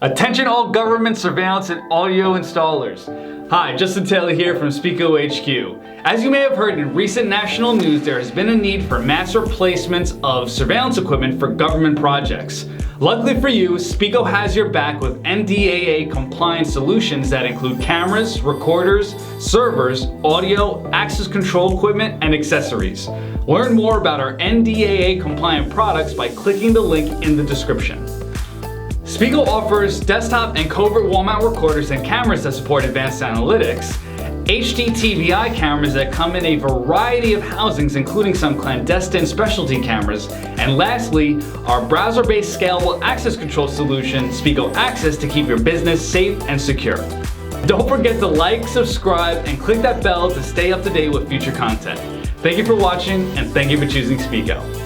Attention all government surveillance and audio installers. Hi, Justin Taylor here from Speco HQ. As you may have heard in recent national news, there has been a need for mass replacements of surveillance equipment for government projects. Luckily for you, Speco has your back with NDAA compliant solutions that include cameras, recorders, servers, audio, access control equipment, and accessories. Learn more about our NDAA compliant products by clicking the link in the description. Speco offers desktop and covert wall mount recorders and cameras that support advanced analytics, HD-TVI cameras that come in a variety of housings including some clandestine specialty cameras, and lastly, our browser-based scalable access control solution, Speco Access, to keep your business safe and secure. Don't forget to like, subscribe, and click that bell to stay up to date with future content. Thank you for watching, and thank you for choosing Speco.